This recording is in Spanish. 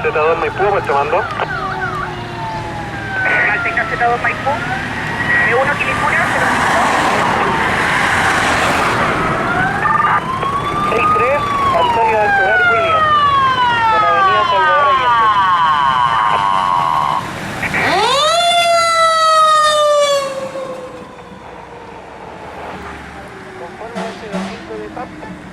Z2 Maipú, me está tomando. Mantenga Z2 Maipú. E1 Quilicura, 63, Antonio del Hogar William, con Avenida Salvador Allende. Conforme a ese 25 de TAP.